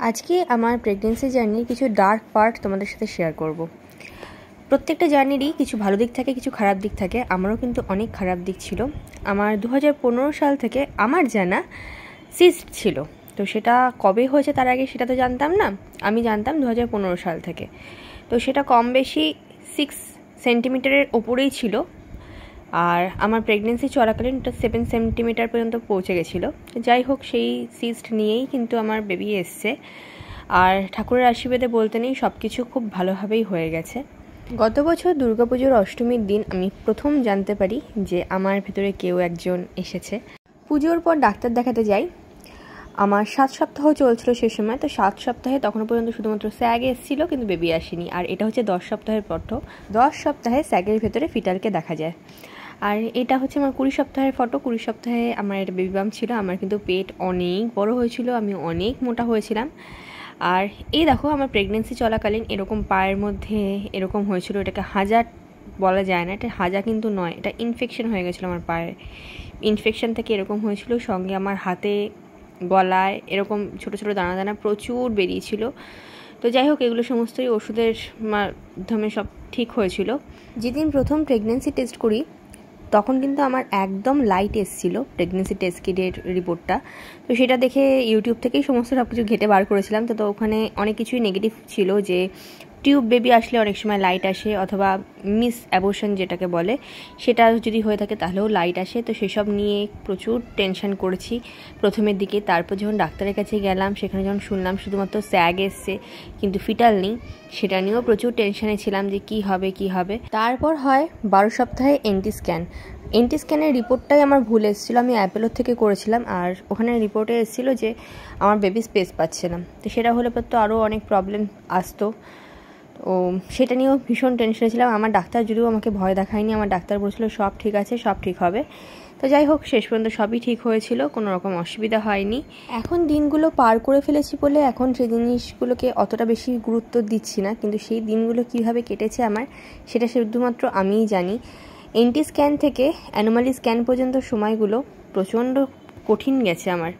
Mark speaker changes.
Speaker 1: আজকে আমার প্রেগনেন্সি জার্নির কিছু ডার্ক পার্ট তোমাদের সাথে শেয়ার করব। প্রত্যেকটা জার্নিরই কিছু ভালো দিক থাকে, কিছু খারাপ দিক থাকে। আমারও কিন্তু অনেক খারাপ দিক ছিল। আমার 2015 সাল থেকে আমার জানা সিস্ট ছিল, তো সেটা কবে হয়েছে তার আগে সেটা তো জানতাম না। আমি জানতাম 2015 সাল থেকে। তো সেটা কম বেশি 6 সেন্টিমিটারের ওপরেই ছিল, আর আমার প্রেগনেন্সি চলাকালীন ওটা 7 সেন্টিমিটার পর্যন্ত পৌঁছে গেছিলো। যাই হোক, সেই সিস্ট নিয়েই কিন্তু আমার বেবি এসছে, আর ঠাকুরের আশীর্বাদে বলতে নেই সব কিছু খুব ভালোভাবেই হয়ে গেছে। গত বছর দুর্গাপুজোর অষ্টমীর দিন আমি প্রথম জানতে পারি যে আমার ভেতরে কেউ একজন এসেছে। পুজোর পর ডাক্তার দেখাতে যাই। আমার 7 সপ্তাহ চলছিল সে সময়। তো 7 সপ্তাহে তখনও পর্যন্ত শুধুমাত্র স্যাগ এসেছিলো, কিন্তু বেবি আসেনি। আর এটা হচ্ছে 10 সপ্তাহের ফটো। 10 সপ্তাহে স্যাগের ভেতরে ফিটালকে দেখা যায়। আর এটা হচ্ছে আমার 20 সপ্তাহের ফটো। 20 সপ্তাহে আমার একটা বেবি বাম্প ছিল। আমার কিন্তু পেট অনেক বড় হয়েছিল, আমি অনেক মোটা হয়েছিলাম। আর এই দেখো, আমার প্রেগনেন্সি চলাকালীন এরকম পায়ের মধ্যে এরকম হয়েছিল। এটাকে হাজা বলা যায় না, এটা হাজা কিন্তু নয়, এটা ইনফেকশন হয়ে গেছিলো আমার পায়ে। ইনফেকশন থেকে এরকম হয়েছিল। সঙ্গে আমার হাতে, গলায় এরকম ছোট ছোট দানা দানা প্রচুর বেরিয়েছিল। তো যাই হোক, এগুলো সমস্তই ওষুধের মাধ্যমে সব ঠিক হয়েছিল। যেদিন প্রথম প্রেগনেন্সি টেস্ট করি তখন কিন্তু আমার একদম লাইট এসেছিল প্রেগনেন্সি টেস্ট কিটের রিপোর্টটা। তো সেটা দেখে ইউটিউব থেকেই সমস্ত সব কিছু ঘেটে বার করেছিলাম। তো ওখানে অনেক কিছুই নেগেটিভ ছিল, যে টিউব বেবি আসলে অনেক সময় লাইট আসে, অথবা মিস অ্যাবর্শন যেটাকে বলে সেটা যদি হয়ে থাকে তাহলেও লাইট আসে। তো সেসব নিয়ে প্রচুর টেনশন করেছি প্রথমের দিকে। তারপর যখন ডাক্তারের কাছে গেলাম, সেখানে যখন শুনলাম শুধুমাত্র স্যাগ এসছে কিন্তু ফিটাল নেই, সেটা নিয়েও প্রচুর টেনশনে ছিলাম যে কি হবে। তারপর হয় 12 সপ্তাহে এনটি স্ক্যান। এনটি স্ক্যানের রিপোর্টটাই আমার ভুল এসেছিলো। আমি অ্যাপেলোর থেকে করেছিলাম, আর ওখানে রিপোর্টে এসেছিলো যে আমার বেবি স্পেস পাচ্ছে না। তো সেটা হলে পর তো আরও অনেক প্রবলেম আসতো। ও সেটা নিয়েও ভীষণ টেনশনে ছিলাম। আমার ডাক্তার যদিও আমাকে ভয় দেখায়নি, আমার ডাক্তার বলছিল সব ঠিক আছে, সব ঠিক হবে। তো যাই হোক, শেষ পর্যন্ত সবই ঠিক হয়েছিল, কোনো রকম অসুবিধা হয়নি। এখন দিনগুলো পার করে ফেলেছি বলে এখন সেই জিনিসগুলোকে অতটা বেশি গুরুত্ব দিচ্ছি না, কিন্তু সেই দিনগুলো কিভাবে কেটেছে আমার, সেটা শুধুমাত্র আমিই জানি। এনটি স্ক্যান থেকে অ্যানোমালি স্ক্যান পর্যন্ত সময়গুলো প্রচণ্ড কঠিন গেছে আমার।